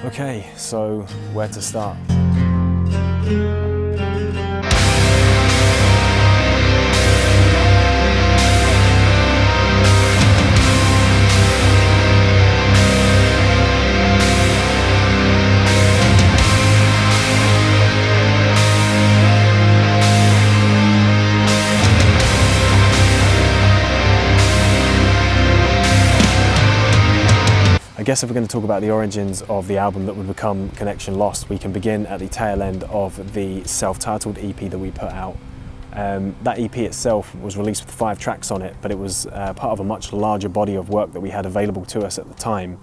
Okay, so where to start? I guess if we're going to talk about the origins of the album that would become Connection Lost, we can begin at the tail end of the self-titled EP that we put out. That EP itself was released with 5 tracks on it, but it was part of a much larger body of work that we had available to us at the time.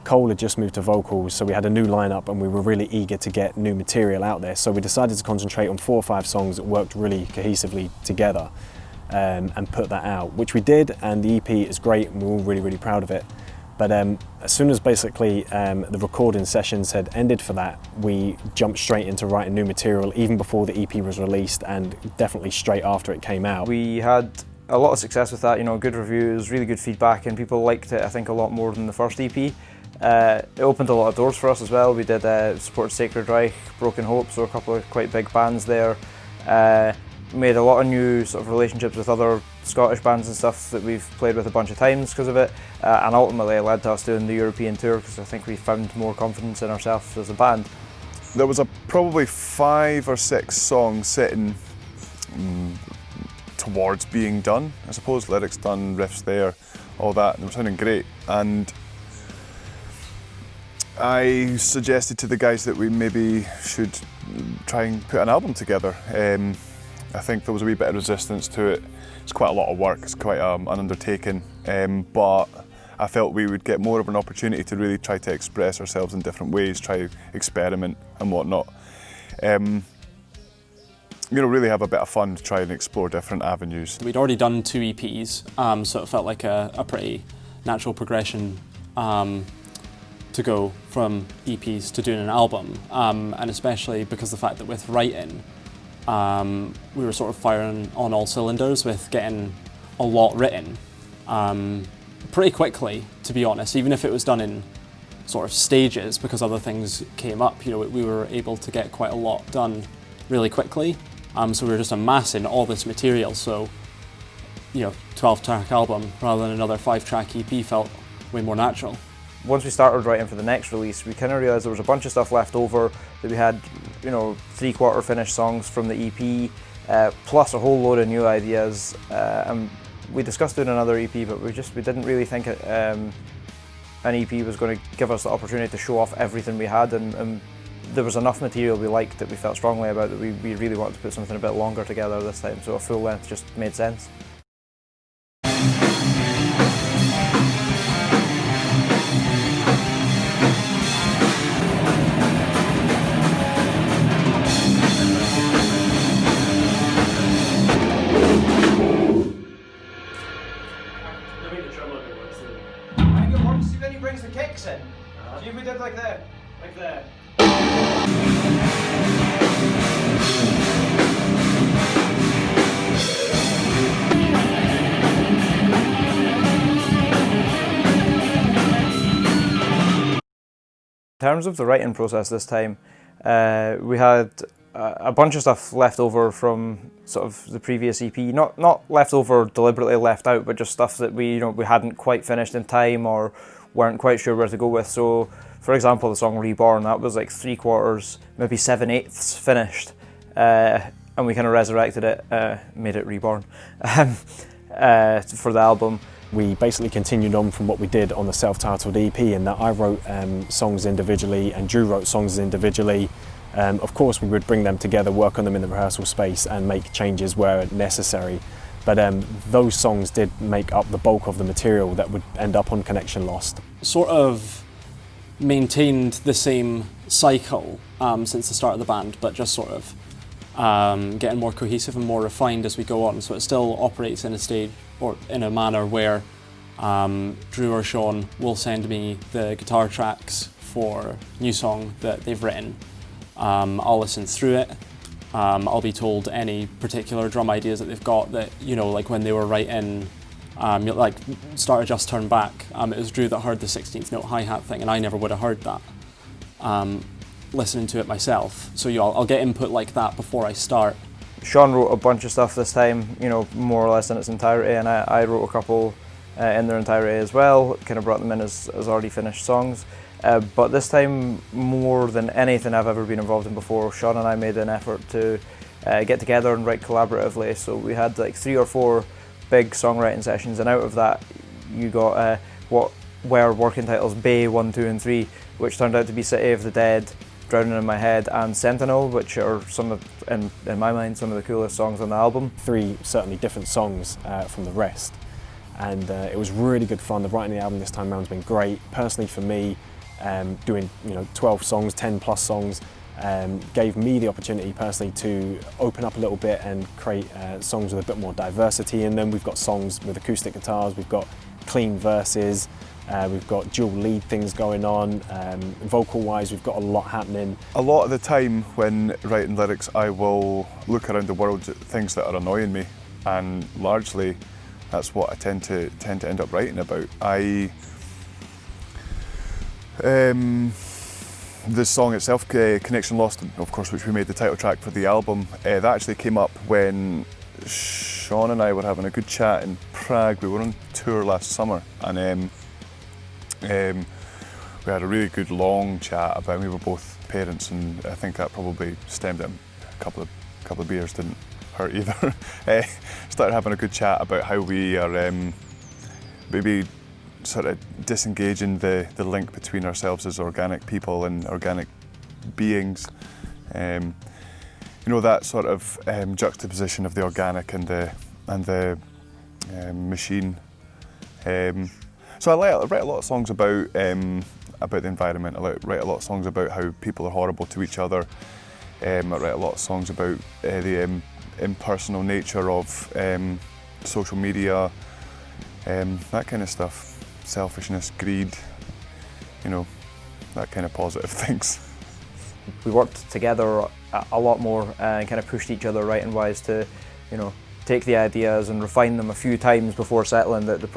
Cole had just moved to vocals, so we had a new lineup and we were really eager to get new material out there. So we decided to concentrate on 4 or 5 songs that worked really cohesively together and put that out, which we did, and the EP is great and we're all really, really proud of it. But as soon as basically the recording sessions had ended for that, we jumped straight into writing new material even before the EP was released and definitely straight after it came out. We had a lot of success with that, good reviews, really good feedback, and people liked it, I think, a lot more than the first EP. It opened a lot of doors for us as well. We did support Sacred Reich, Broken Hope, so a couple of quite big bands there. Made a lot of new sort of relationships with other Scottish bands and stuff that we've played with a bunch of times because of it, and ultimately it led to us doing the European tour because I think we found more confidence in ourselves as a band. There was probably 5 or 6 songs sitting towards being done. I suppose lyrics done, riffs there, all that, and they were sounding great. And I suggested to the guys that we maybe should try and put an album together. I think there was a wee bit of resistance to it. It's quite a lot of work, it's quite an undertaking, but I felt we would get more of an opportunity to really try to express ourselves in different ways, try to experiment and whatnot. Really have a bit of fun to try and explore different avenues. We'd already done 2 EPs, so it felt like a pretty natural progression to go from EPs to doing an album, and especially because of the fact that with writing, we were sort of firing on all cylinders with getting a lot written pretty quickly, to be honest, even if it was done in sort of stages because other things came up. We were able to get quite a lot done really quickly, so we were just amassing all this material. So 12-track album rather than another 5-track EP felt way more natural. Once we started writing for the next release, we kind of realised there was a bunch of stuff left over, that we had 3/4 finished songs from the EP, plus a whole load of new ideas, and we discussed doing another EP, but we didn't really think an EP was going to give us the opportunity to show off everything we had, and there was enough material we liked that we felt strongly about that we really wanted to put something a bit longer together this time, so a full length just made sense. See when he brings the kicks in. See if we did like that. Like that. In terms of the writing process this time, we had a bunch of stuff left over from sort of the previous EP. Not left over deliberately left out, but just stuff that we hadn't quite finished in time or weren't quite sure where to go with. So, for example, the song Reborn, that was like 3/4, maybe 7/8 finished, and we kind of resurrected it, made it Reborn for the album. We basically continued on from what we did on the self-titled EP, in that I wrote songs individually and Drew wrote songs individually. Of course, we would bring them together, work on them in the rehearsal space and make changes where necessary. But those songs did make up the bulk of the material that would end up on Connection Lost. Sort of maintained the same cycle since the start of the band, but just sort of getting more cohesive and more refined as we go on. So it still operates in a stage or in a manner where Drew or Sean will send me the guitar tracks for new song that they've written. I'll listen through it. I'll be told any particular drum ideas that they've got that, like when they were writing, like Start, Adjust, Turn Back, it was Drew that heard the 16th note hi-hat thing, and I never would have heard that. listening to it myself. So I'll get input like that before I start. Sean wrote a bunch of stuff this time, more or less in its entirety, and I wrote a couple in their entirety as well, kind of brought them in as already finished songs. But this time, more than anything I've ever been involved in before, Sean and I made an effort to get together and write collaboratively. So we had like 3 or 4 big songwriting sessions, and out of that you got what were working titles Bay 1, 2 and 3, which turned out to be City of the Dead, Drowning in My Head and Sentinel, which are some of, in my mind, some of the coolest songs on the album. 3 certainly different songs from the rest, and it was really good fun. The writing of the album this time around has been great. Personally for me, doing 12 songs, 10 plus songs, gave me the opportunity personally to open up a little bit and create songs with a bit more diversity in them. We've got songs with acoustic guitars, we've got clean verses, we've got dual lead things going on. Vocal wise, we've got a lot happening. A lot of the time when writing lyrics, I will look around the world at things that are annoying me, and largely that's what I tend to end up writing about. The song itself, Connection Lost, of course, which we made the title track for the album, that actually came up when Sean and I were having a good chat in Prague. We were on tour last summer, and we had a really good long chat about, we were both parents, and I think that probably stemmed it. A couple of beers didn't hurt either. Started having a good chat about how we are maybe sort of disengaging the link between ourselves as organic people and organic beings. That sort of juxtaposition of the organic and the machine. So I write a lot of songs about the environment. I write a lot of songs about how people are horrible to each other. I write a lot of songs about the impersonal nature of social media, that kind of stuff. Selfishness, greed, that kind of positive things. We worked together a lot more and kind of pushed each other writing-wise to, take the ideas and refine them a few times before settling that the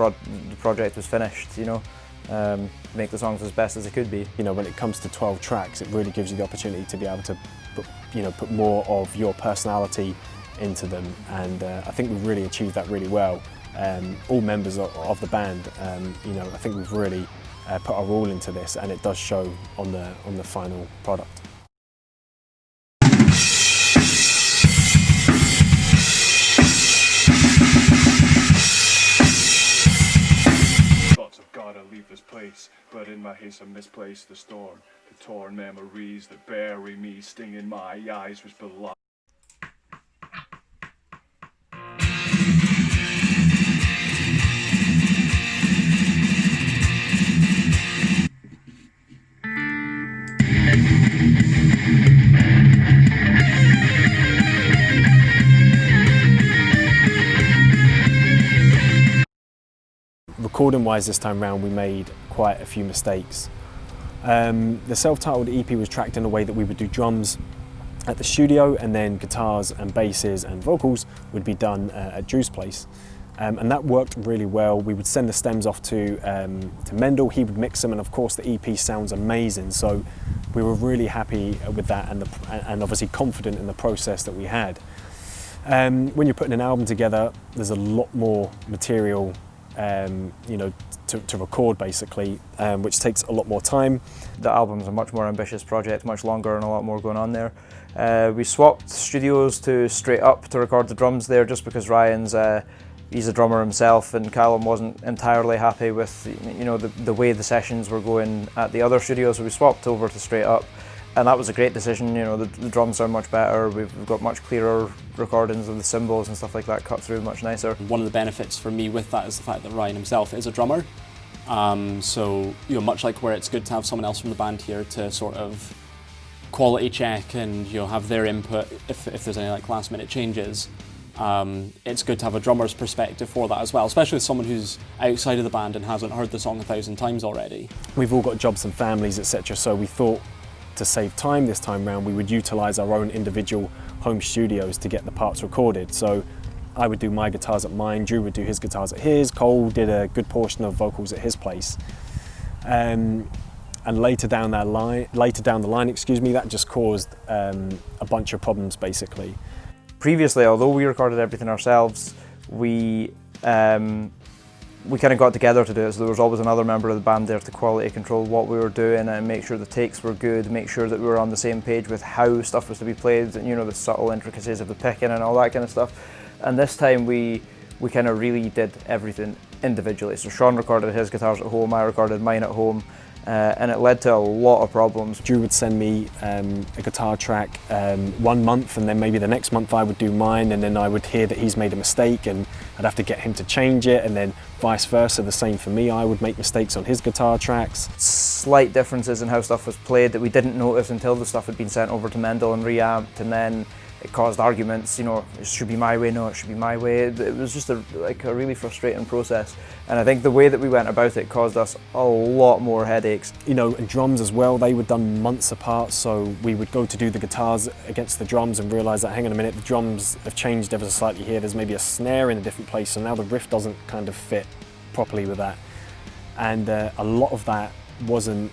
project was finished, make the songs as best as it could be. When it comes to 12 tracks, it really gives you the opportunity to be able to put more of your personality into them, and I think we've really achieved that really well. All members of the band, I think we've really put our all into this, and it does show on the final product. Thoughts of God, I leave this place, but in my haste I misplace the storm. The torn memories that bury me, sting in my eyes, which belie. Recording wise this time round, we made quite a few mistakes. The self-titled EP was tracked in a way that we would do drums at the studio, and then guitars and basses and vocals would be done at Drew's place. And that worked really well. We would send the stems off to Mendel, he would mix them, and of course the EP sounds amazing. So we were really happy with that, and obviously confident in the process that we had. When you're putting an album together, there's a lot more material to record basically, which takes a lot more time. The album's a much more ambitious project, much longer, and a lot more going on there. We swapped studios to Straight Up to record the drums there, just because Ryan's he's a drummer himself, and Callum wasn't entirely happy with the way the sessions were going at the other studio, so we swapped over to Straight Up, and that was a great decision. The drums sound much better. We've got much clearer recordings of the cymbals and stuff like that, cut through much nicer. One of the benefits for me with that is the fact that Ryan himself is a drummer. So much like where it's good to have someone else from the band here to sort of quality check and have their input if there's any like last minute changes. It's good to have a drummer's perspective for that as well, especially with someone who's outside of the band and hasn't heard the song 1,000 times already. We've all got jobs and families, etc. So we thought, to save time this time round, we would utilise our own individual home studios to get the parts recorded. So I would do my guitars at mine, Drew would do his guitars at his, Cole did a good portion of vocals at his place. and later down the line, that just caused a bunch of problems basically. Previously, although we recorded everything ourselves, we kind of got together to do it, so there was always another member of the band there to quality control what we were doing and make sure the takes were good, make sure that we were on the same page with how stuff was to be played, and the subtle intricacies of the picking and all that kind of stuff. And this time we kind of really did everything individually. So Sean recorded his guitars at home, I recorded mine at home, and it led to a lot of problems. Drew would send me a guitar track 1 month, and then maybe the next month I would do mine, and then I would hear that he's made a mistake and I'd have to get him to change it, and then vice versa, the same for me. I would make mistakes on his guitar tracks. Slight differences in how stuff was played that we didn't notice until the stuff had been sent over to Mendel and reamped, and then it caused arguments, it should be my way, no, it should be my way. It was just a really frustrating process. And I think the way that we went about it caused us a lot more headaches. And drums as well, they were done months apart, so we would go to do the guitars against the drums and realise that, hang on a minute, the drums have changed ever so slightly here, there's maybe a snare in a different place, so now the riff doesn't kind of fit properly with that. And a lot of that wasn't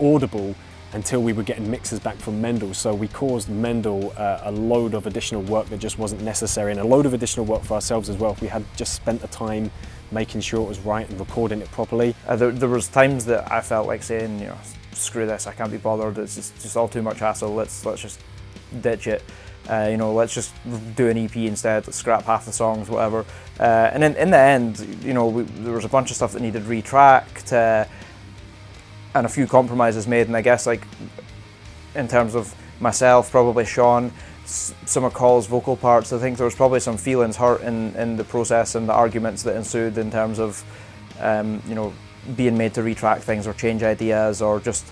audible until we were getting mixes back from Mendel. So we caused Mendel a load of additional work that just wasn't necessary, and a load of additional work for ourselves as well if we had just spent the time making sure it was right and recording it properly. There was times that I felt like saying, screw this, I can't be bothered, it's just all too much hassle, let's just ditch it. Let's just do an EP instead, let's scrap half the songs, whatever. And in the end, there was a bunch of stuff that needed retracked, and a few compromises made, and I guess in terms of myself, probably Sean, some of Cole's vocal parts, I think there was probably some feelings hurt in the process and the arguments that ensued in terms of being made to retrack things or change ideas, or just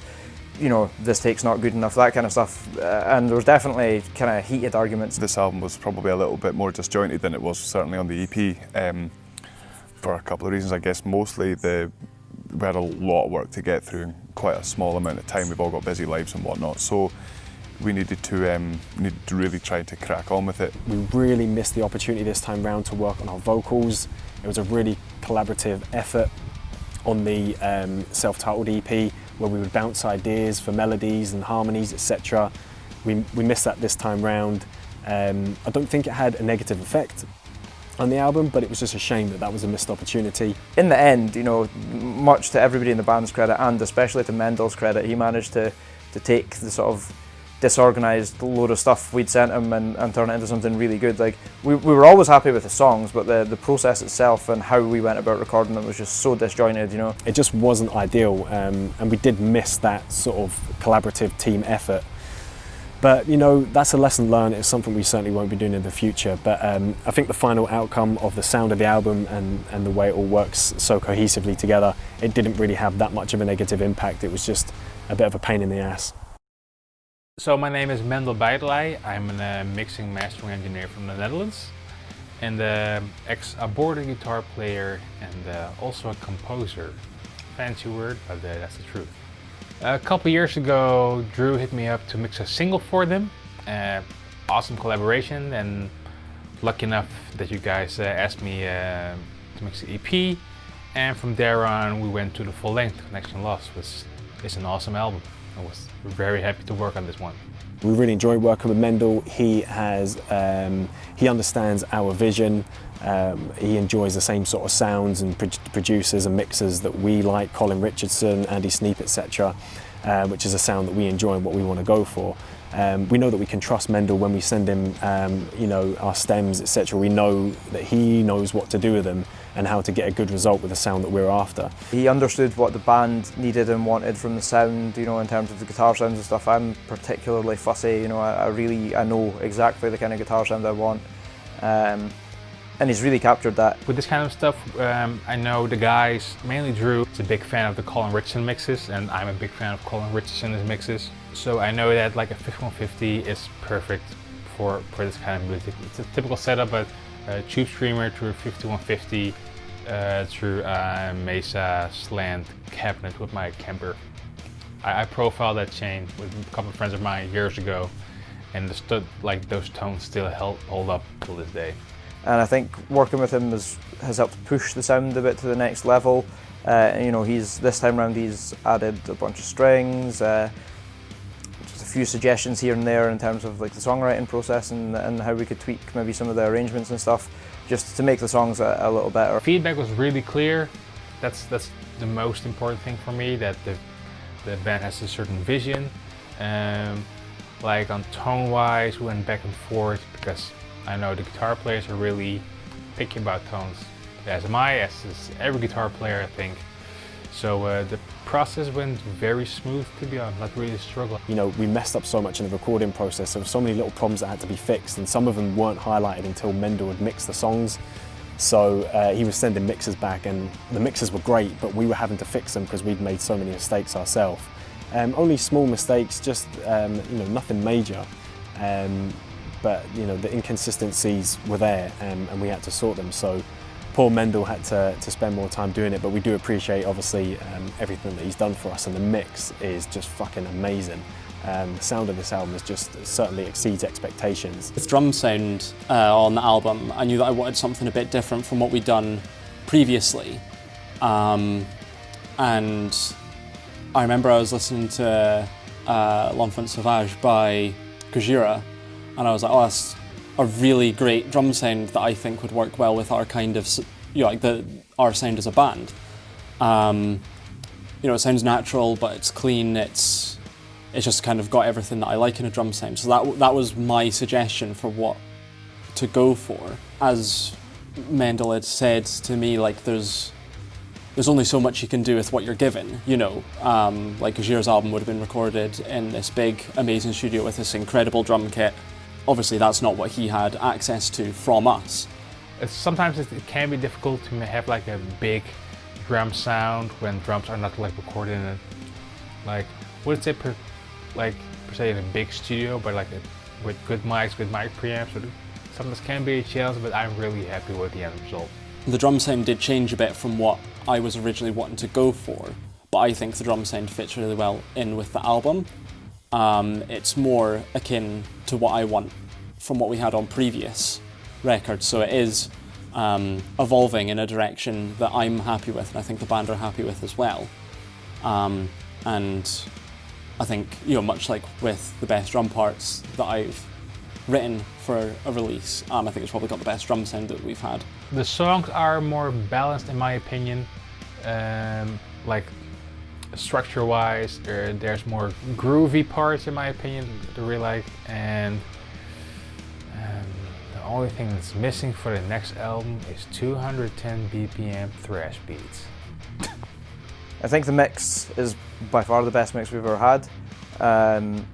this take's not good enough, that kind of stuff. And there was definitely kind of heated arguments. This album was probably a little bit more disjointed than it was certainly on the EP, for a couple of reasons. I guess mostly we had a lot of work to get through in quite a small amount of time. We've all got busy lives and whatnot, so we needed to really try to crack on with it. We really missed the opportunity this time round to work on our vocals. It was a really collaborative effort on the self-titled EP, where we would bounce ideas for melodies and harmonies, etc. We missed that this time round. I don't think it had a negative effect on the album, but it was just a shame that was a missed opportunity. In the end, much to everybody in the band's credit, and especially to Mendel's credit, he managed to take the sort of disorganised load of stuff we'd sent him and turn it into something really good. We were always happy with the songs, but the process itself and how we went about recording them was just so disjointed, It just wasn't ideal, and we did miss that sort of collaborative team effort. But that's a lesson learned. It's something we certainly won't be doing in the future. But I think the final outcome of the sound of the album and the way it all works so cohesively together, it didn't really have that much of a negative impact. It was just a bit of a pain in the ass. So my name is Mendel Bijtelij. I'm a mixing mastering engineer from the Netherlands, and ex-aborted guitar player, and also a composer. Fancy word, but that's the truth. A couple years ago, Drew hit me up to mix a single for them. Awesome collaboration, and lucky enough that you guys asked me to mix the EP. And from there on, we went to the full length, Connection Lost, which is an awesome album. I was very happy to work on this one. We really enjoy working with Mendel. He understands our vision. He enjoys the same sort of sounds and producers and mixers that we like, Colin Richardson, Andy Sneap, etc., which is a sound that we enjoy and what we want to go for. We know that we can trust Mendel when we send him our stems, etc. We know that he knows what to do with them and how to get a good result with the sound that we're after. He understood what the band needed and wanted from the sound, in terms of the guitar sounds and stuff. I'm particularly fussy, I know exactly the kind of guitar sound I want. And he's really captured that. With this kind of stuff, I know the guys, mainly Drew, is a big fan of the Colin Richardson mixes, and I'm a big fan of Colin Richardson's mixes. So I know that like a 5150 is perfect for this kind of music. It's a typical setup, but tube streamer through a 5150, through a Mesa slant cabinet with my Kemper. I profiled that chain with a couple of friends of mine years ago, and those tones still hold up till this day. and I think working with him has helped push the sound a bit to the next level. You know, this time around he's added a bunch of strings, just a few suggestions here and there in terms of like the songwriting process and how we could tweak maybe some of the arrangements and stuff, just to make the songs a little better. Feedback was really clear. That's the most important thing for me, that the band has a certain vision. Like on tone-wise, we went back and forth because I know the guitar players are really picky about tones. As am I, as is every guitar player, I think. So the process went very smooth, to be honest, not really a struggle. You know, we messed up so much in the recording process. There were so many little problems that had to be fixed, and some of them weren't highlighted until Mendel had mixed the songs. So he was sending mixes back, and the mixes were great, but we were having to fix them because we'd made so many mistakes ourselves. Only small mistakes, just you know, nothing major. But you know, the inconsistencies were there, and we had to sort them. So poor Mendel had to spend more time doing it, but we do appreciate, obviously, everything that he's done for us, and the mix is just fucking amazing. The sound of this album certainly exceeds expectations. With drum sound on the album, I knew that I wanted something a bit different from what we'd done previously. And I remember I was listening to L'Enfant Sauvage by Gojira, and I was like, oh, that's a really great drum sound that I think would work well with our kind of, you know, like our sound as a band. You know, it sounds natural, but it's clean. It's just kind of got everything that I like in a drum sound. So that was my suggestion for what to go for. As Mendel had said to me, like there's only so much you can do with what you're given, you know. Like Gojira's album would have been recorded in this big, amazing studio with this incredible drum kit. Obviously, that's not what he had access to from us. Sometimes it can be difficult to have like a big drum sound when drums are not like recorded in a, like, would say per se in a big studio, but like with good mics, good mic preamps. Sometimes can be a challenge, but I'm really happy with the end result. The drum sound did change a bit from what I was originally wanting to go for, but I think the drum sound fits really well in with the album. It's more akin to what I want from what we had on previous records, so it is evolving in a direction that I'm happy with, and I think the band are happy with as well. And I think, you know, much like with the best drum parts that I've written for a release, I think it's probably got the best drum sound that we've had. The songs are more balanced in my opinion, like structure-wise. There's more groovy parts in my opinion that I really like, and the only thing that's missing for the next album is 210 BPM thrash beats. I think the mix is by far the best mix we've ever had, and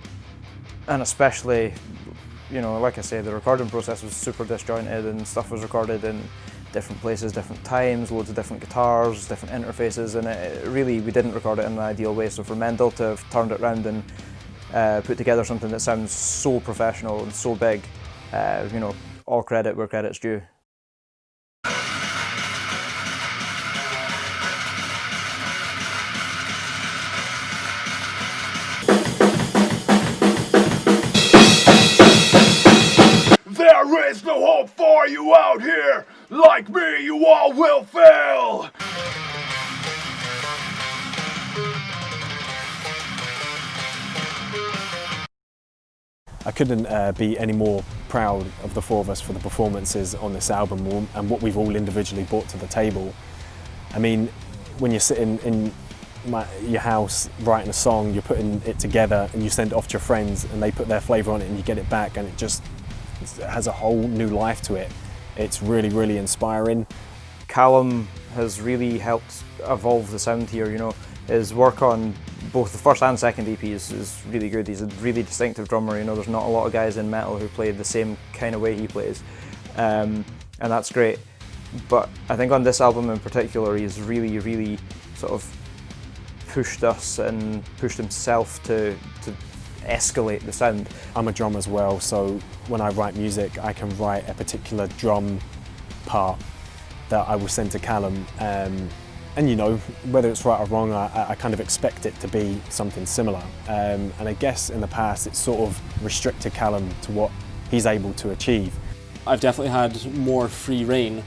especially, you know, like I say, the recording process was super disjointed and stuff was recorded in different places, different times, loads of different guitars, different interfaces, and it really, we didn't record it in an ideal way. So for Mendel to have turned it around and put together something that sounds so professional and so big, you know, all credit where credit's due. There is no hope for you out here. Like me, you all will fail. I couldn't be any more proud of the four of us for the performances on this album and what we've all individually brought to the table. I mean, when you're sitting in your house writing a song, you're putting it together and you send it off to your friends and they put their flavour on it and you get it back, and it just has a whole new life to it. It's really, really inspiring. Callum has really helped evolve the sound here, you know. His work on both the first and second EPs is really good. He's a really distinctive drummer, you know. There's not a lot of guys in metal who play the same kind of way he plays, and that's great. But I think on this album in particular, he's really, really sort of pushed us and pushed himself to escalate the sound. I'm a drummer as well, so when I write music, I can write a particular drum part that I will send to Callum. And you know, whether it's right or wrong, I kind of expect it to be something similar. And I guess in the past, it's sort of restricted Callum to what he's able to achieve. I've definitely had more free reign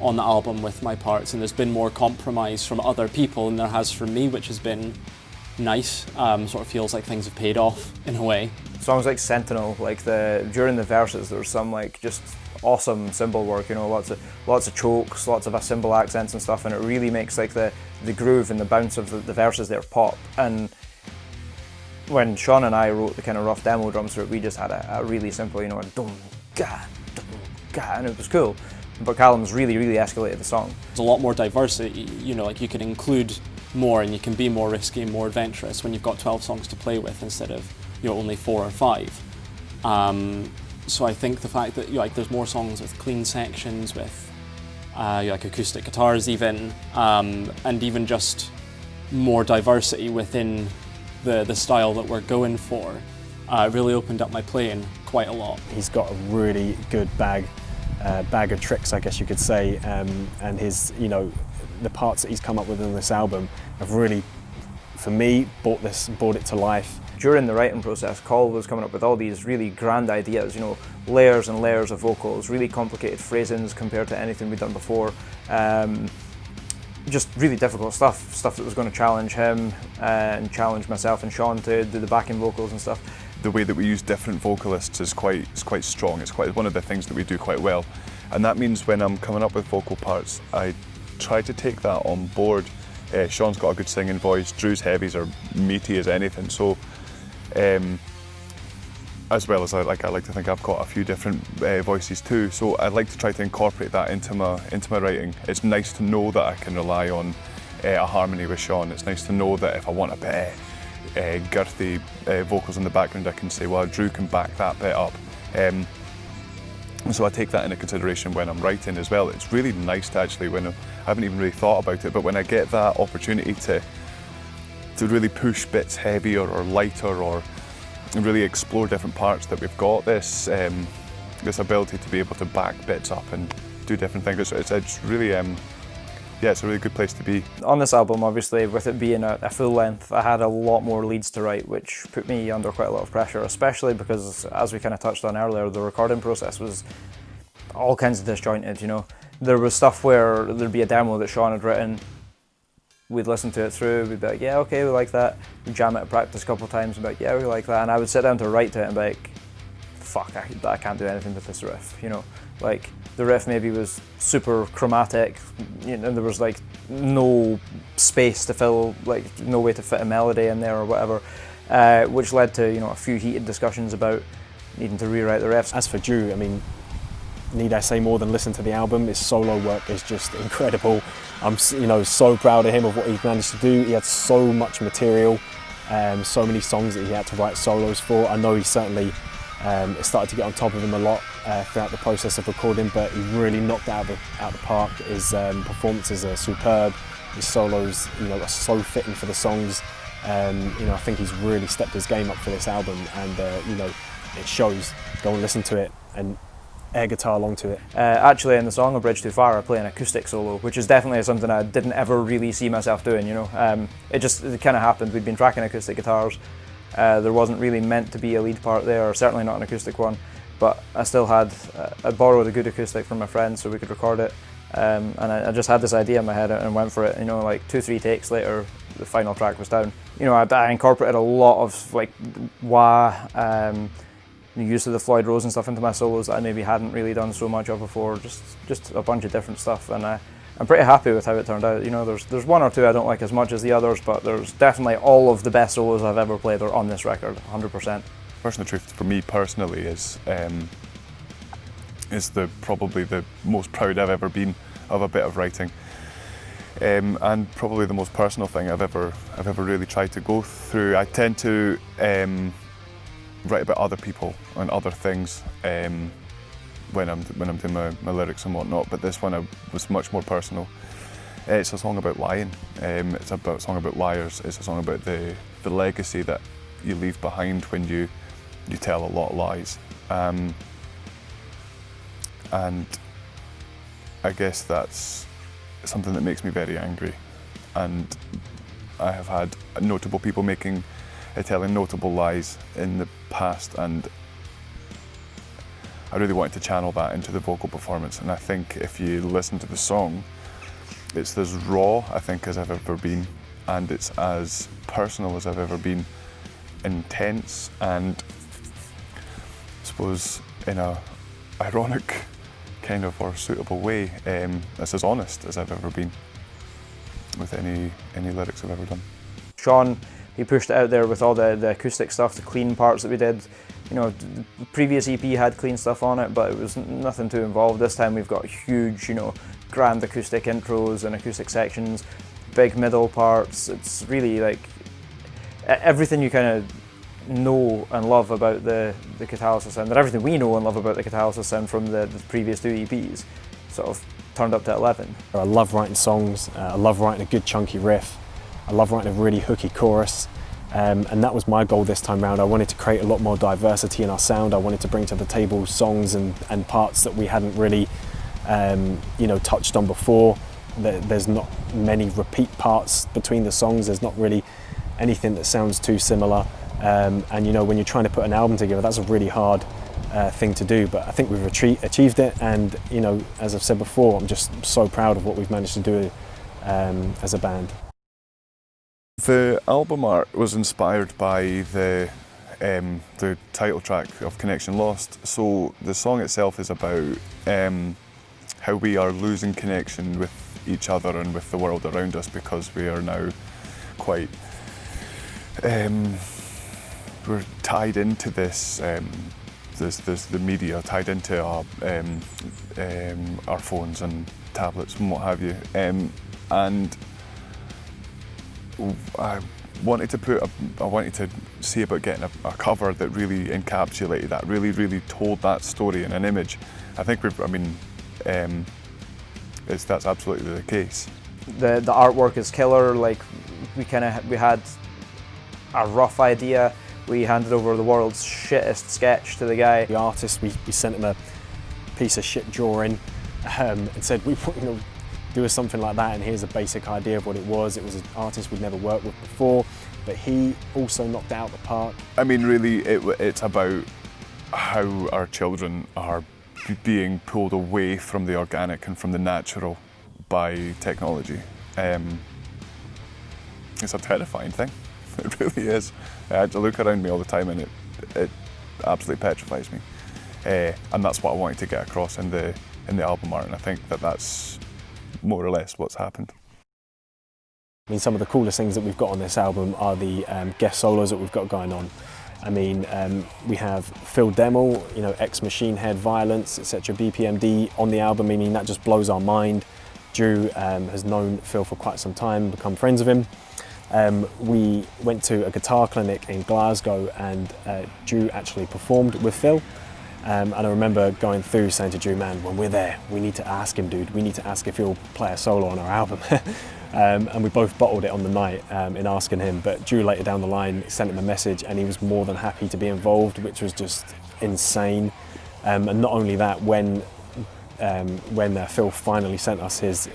on the album with my parts, and there's been more compromise from other people than there has from me, which has been nice. Sort of feels like things have paid off in a way. Songs like Sentinel, like during the verses, there's some like just awesome cymbal work. You know, lots of chokes, lots of cymbal accents and stuff, and it really makes like the groove and the bounce of the verses there pop. And when Sean and I wrote the kind of rough demo drums for it, we just had a really simple, you know, a dum ga, and it was cool. But Callum's really escalated the song. There's a lot more diversity, you know, like you can include more and you can be more risky and more adventurous when you've got 12 songs to play with instead of, you know, only 4 or 5. So I think the fact that, you know, like there's more songs with clean sections, with like acoustic guitars even, and even just more diversity within the style that we're going for, really opened up my playing quite a lot. He's got a really good bag of tricks, I guess you could say, and his, you know, the parts that he's come up with on this album have really, for me, brought it to life. During the writing process, Col was coming up with all these really grand ideas, you know, layers and layers of vocals, really complicated phrasings compared to anything we'd done before. Just really difficult stuff that was going to challenge him and challenge myself and Sean to do the backing vocals and stuff. The way that we use different vocalists is quite strong. It's one of the things that we do quite well, and that means when I'm coming up with vocal parts, I try to take that on board. Sean's got a good singing voice. Drew's heavies are meaty as anything. So, as well as I like to think I've got a few different voices too. So I like to try to incorporate that into my writing. It's nice to know that I can rely on a harmony with Sean. It's nice to know that if I want a bit girthy vocals in the background, I can say, well, Drew can back that bit up. So I take that into consideration when I'm writing as well. It's really nice to actually, when I haven't even really thought about it, but when I get that opportunity to really push bits heavier or lighter, or really explore different parts, that we've got this ability to be able to back bits up and do different things. It's really, yeah, it's a really good place to be. On this album, obviously, with it being a full length, I had a lot more leads to write, which put me under quite a lot of pressure, especially because, as we kind of touched on earlier, the recording process was all kinds of disjointed, you know. There was stuff where there'd be a demo that Sean had written, we'd listen to it through, we'd be like, yeah, okay, we like that. We'd jam it at practice a couple of times and be like, yeah, we like that. And I would sit down to write to it and be like, fuck, I can't do anything with this riff, you know. Like, the riff maybe was super chromatic, you know, and there was like no space to fill, like no way to fit a melody in there or whatever, which led to, you know, a few heated discussions about needing to rewrite the riffs. As for Drew, I mean, need I say more than listen to the album? His solo work is just incredible. I'm, you know, so proud of him, of what he's managed to do. He had so much material, so many songs that he had to write solos for. I know he certainly it started to get on top of him a lot throughout the process of recording, but he really knocked it out of the park. His performances are superb. His solos, you know, are so fitting for the songs. You know, I think he's really stepped his game up for this album, and you know, it shows. Go and listen to it and air guitar along to it. Actually, in the song "A Bridge Too Far," I play an acoustic solo, which is definitely something I didn't ever really see myself doing. You know, it kind of happened. We'd been tracking acoustic guitars. There wasn't really meant to be a lead part there, or certainly not an acoustic one, but I still had, I borrowed a good acoustic from my friend so we could record it, and I just had this idea in my head and went for it. You know, like 2-3 takes later, the final track was down. You know, I incorporated a lot of like wah, use of the Floyd Rose and stuff into my solos that I maybe hadn't really done so much of before, just a bunch of different stuff, and I'm pretty happy with how it turned out. You know, there's one or two I don't like as much as the others, but there's definitely all of the best solos I've ever played are on this record, 100%. Personal truth for me personally is probably the most proud I've ever been of a bit of writing, and probably the most personal thing I've ever really tried to go through. I tend to write about other people and other things when I'm doing my lyrics and whatnot, but this one was much more personal. It's a song about lying. It's a song about liars. It's a song about the legacy that you leave behind when you tell a lot of lies. And I guess that's something that makes me very angry. And I have had notable people telling notable lies in the past, and I really wanted to channel that into the vocal performance, and I think if you listen to the song, it's as raw, I think, as I've ever been, and it's as personal as I've ever been, intense, and I suppose in a ironic kind of or suitable way, it's as honest as I've ever been with any lyrics I've ever done. Sean, he pushed it out there with all the acoustic stuff, the clean parts that we did. You know, the previous EP had clean stuff on it, but it was nothing too involved. This time we've got huge, you know, grand acoustic intros and acoustic sections, big middle parts. It's really like everything you kind of know and love about the Catalysis sound, and everything we know and love about the Catalysis sound from the previous 2 EPs, sort of turned up to 11. I love writing songs, I love writing a good chunky riff, I love writing a really hooky chorus, and that was my goal this time round. I wanted to create a lot more diversity in our sound. I wanted to bring to the table songs and parts that we hadn't really you know, touched on before. There's not many repeat parts between the songs, there's not really anything that sounds too similar. And you know, when you're trying to put an album together, that's a really hard thing to do, but I think we've achieved it, and you know, as I've said before, I'm just so proud of what we've managed to do as a band. The album art was inspired by the title track of Connection Lost. So the song itself is about how we are losing connection with each other and with the world around us, because we are now quite we're tied into this, the media, tied into our phones and tablets and what have you. And I wanted to see about getting a cover that really encapsulated that, really told that story in an image. I think that's absolutely the case. The artwork is killer. Like we had a rough idea. We handed over the world's shittest sketch to the guy. The artist, we sent him a piece of shit drawing and said, do us something like that, and here's a basic idea of what it was. It was an artist we'd never worked with before, but he also knocked it out of the park. I mean, really, it's about how our children are being pulled away from the organic and from the natural by technology. It's a terrifying thing. It really is. I look around me all the time and it absolutely petrifies me. And that's what I wanted to get across in the album art, and I think that's more or less what's happened. I mean, some of the coolest things that we've got on this album are the guest solos that we've got going on. I mean, we have Phil Demmel, you know, ex-Machine Head, Violence, etc., BPMD on the album. I mean, that just blows our mind. Drew has known Phil for quite some time, become friends with him. We went to a guitar clinic in Glasgow, and Drew actually performed with Phil. And I remember going through saying to Drew, man, when we're there, we need to ask him, dude. We need to ask if he'll play a solo on our album. And we both bottled it on the night in asking him. But Drew later down the line sent him a message, and he was more than happy to be involved, which was just insane. And not only that, when Phil finally sent us his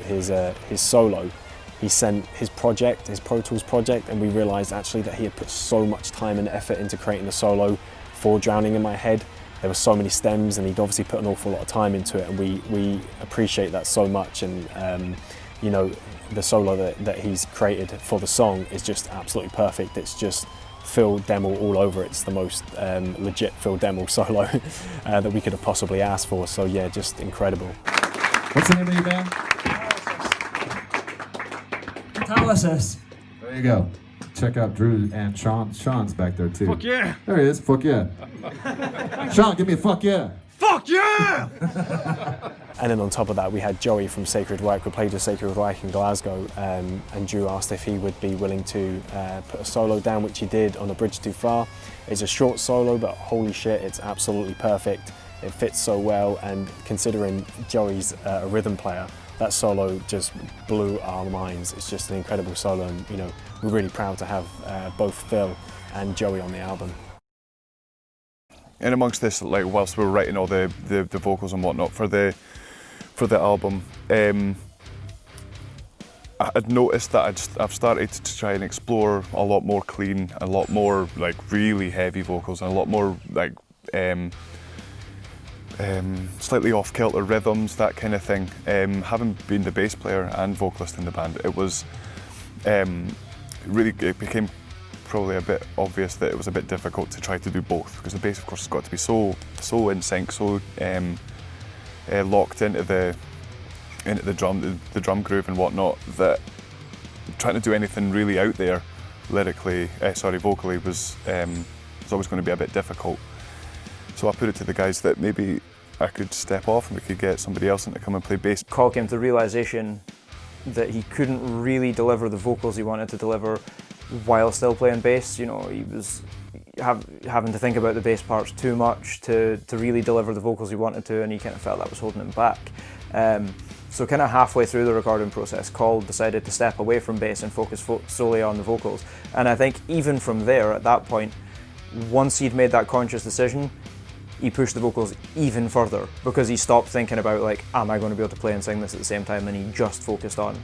solo, he sent his project, his Pro Tools project, and we realised actually that he had put so much time and effort into creating the solo for Drowning in My Head. There were so many stems, and he'd obviously put an awful lot of time into it, and we appreciate that so much. And you know, the solo that he's created for the song is just absolutely perfect. It's just Phil Demmel all over. It's the most legit Phil Demmel solo that we could have possibly asked for. So yeah, just incredible. What's the name of your band? Catalysis. There you go. Check out Drew and Sean. Sean's back there too. Fuck yeah! There he is. Fuck yeah. Sean, give me a fuck yeah. Fuck yeah! And then on top of that, we had Joey from Sacred Reich. We played with Sacred Reich in Glasgow, and Drew asked if he would be willing to put a solo down, which he did on A Bridge Too Far. It's a short solo, but holy shit, it's absolutely perfect. It fits so well, and considering Joey's a rhythm player, that solo just blew our minds. It's just an incredible solo, and you know, we're really proud to have both Phil and Joey on the album. And amongst this, like whilst we were writing all the vocals and whatnot for the album, I'd noticed that I've started to try and explore a lot more clean, a lot more like really heavy vocals, and a lot more like slightly off-kilter rhythms, that kind of thing. Having been the bass player and vocalist in the band, it was it became probably a bit obvious that it was a bit difficult to try to do both, because the bass, of course, has got to be so in sync, so locked into the drum groove and whatnot, that trying to do anything really out there vocally was always going to be a bit difficult. So I put it to the guys that maybe I could step off and we could get somebody else in to come and play bass. Carl came to the realisation that he couldn't really deliver the vocals he wanted to deliver while still playing bass. You know, he was having to think about the bass parts too much to really deliver the vocals he wanted to, and he kind of felt that was holding him back. So kind of halfway through the recording process, Carl decided to step away from bass and focus solely on the vocals. And I think even from there, at that point, once he'd made that conscious decision, he pushed the vocals even further, because he stopped thinking about, like, am I going to be able to play and sing this at the same time, and he just focused on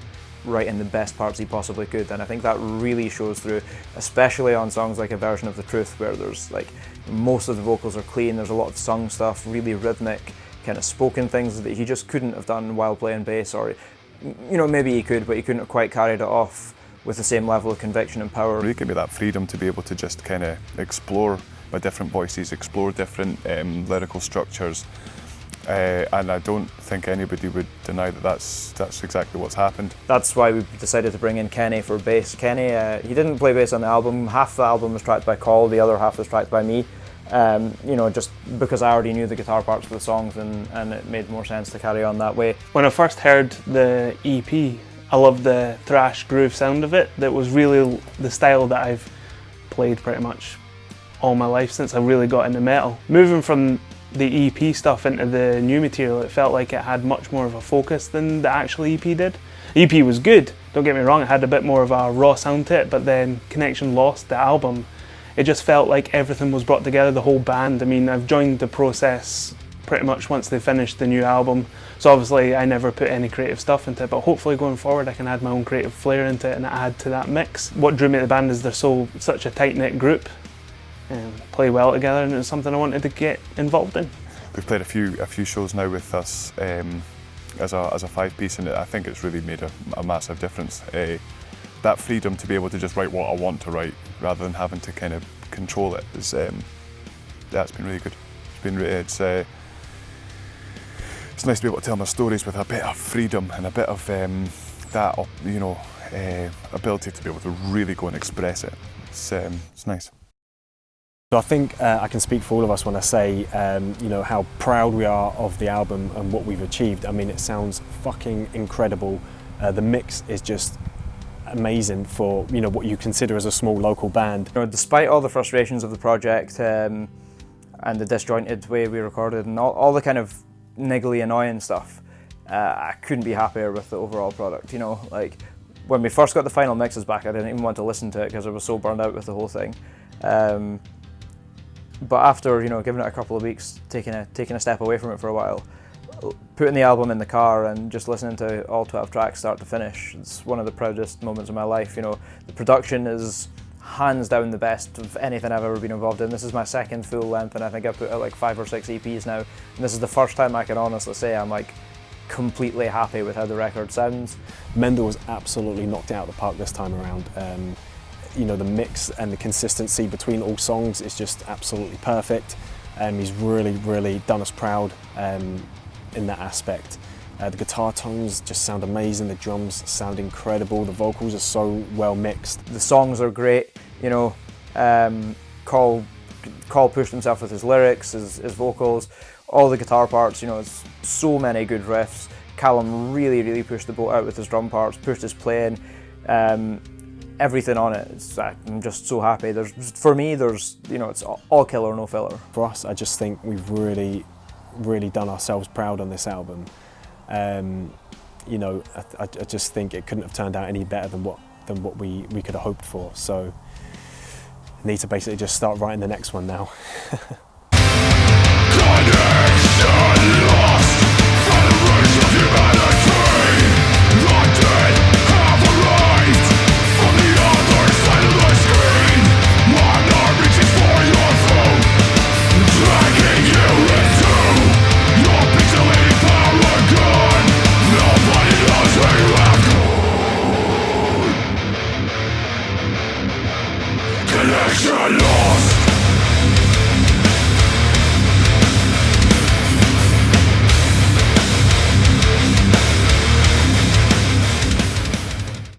writing the best parts he possibly could. And I think that really shows through, especially on songs like A Version of the Truth, where there's like most of the vocals are clean, there's a lot of sung stuff, really rhythmic, kind of spoken things that he just couldn't have done while playing bass, or, you know, maybe he could, but he couldn't have quite carried it off with the same level of conviction and power. It gave me that freedom to be able to just kind of explore my different voices, explore different lyrical structures, and I don't think anybody would deny that that's exactly what's happened. That's why we decided to bring in Kenny for bass. Kenny, he didn't play bass on the album. Half the album was tracked by Carl, the other half was tracked by me. You know, just because I already knew the guitar parts for the songs, and it made more sense to carry on that way. When I first heard the EP, I loved the thrash groove sound of it. That was really the style that I've played pretty much all my life since I really got into metal. Moving from the EP stuff into the new material, it felt like it had much more of a focus than the actual EP did. The EP was good, don't get me wrong, it had a bit more of a raw sound to it, but then Connection Lost, the album, it just felt like everything was brought together, the whole band. I mean, I've joined the process pretty much once they finished the new album, so obviously I never put any creative stuff into it, but hopefully going forward I can add my own creative flair into it and add to that mix. What drew me to the band is they're such a tight-knit group, and play well together, and it's something I wanted to get involved in. We've played a few shows now with us as a five-piece, and I think it's really made a massive difference. That freedom to be able to just write what I want to write, rather than having to kind of control it, is it's been really good. It's nice to be able to tell my stories with a bit of freedom and a bit of that, you know, ability to be able to really go and express it. It's nice. So I think I can speak for all of us when I say, you know, how proud we are of the album and what we've achieved. I mean, it sounds fucking incredible. The mix is just amazing for, you know, what you consider as a small local band. You know, despite all the frustrations of the project and the disjointed way we recorded and all the kind of niggly, annoying stuff, I couldn't be happier with the overall product. You know, like when we first got the final mixes back, I didn't even want to listen to it because I was so burned out with the whole thing. But after, you know, giving it a couple of weeks, taking a step away from it for a while, putting the album in the car and just listening to all 12 tracks start to finish, it's one of the proudest moments of my life. You know, the production is hands down the best of anything I've ever been involved in. This is my second full length, and I think I've put out like 5 or 6 EPs now. And this is the first time I can honestly say I'm like completely happy with how the record sounds. Mendel was absolutely knocked it out of the park this time around. You know, the mix and the consistency between all songs is just absolutely perfect. He's really done us proud in that aspect. The guitar tones just sound amazing, the drums sound incredible, the vocals are so well mixed. The songs are great, you know. Carl pushed himself with his lyrics, his vocals, all the guitar parts, you know, it's so many good riffs. Callum really pushed the boat out with his drum parts, pushed his playing. Everything on it, I'm just so happy. For me, you know, it's all killer, no filler. For us, I just think we've really done ourselves proud on this album. You know, I just think it couldn't have turned out any better than what we could have hoped for. So, need to basically just start writing the next one now.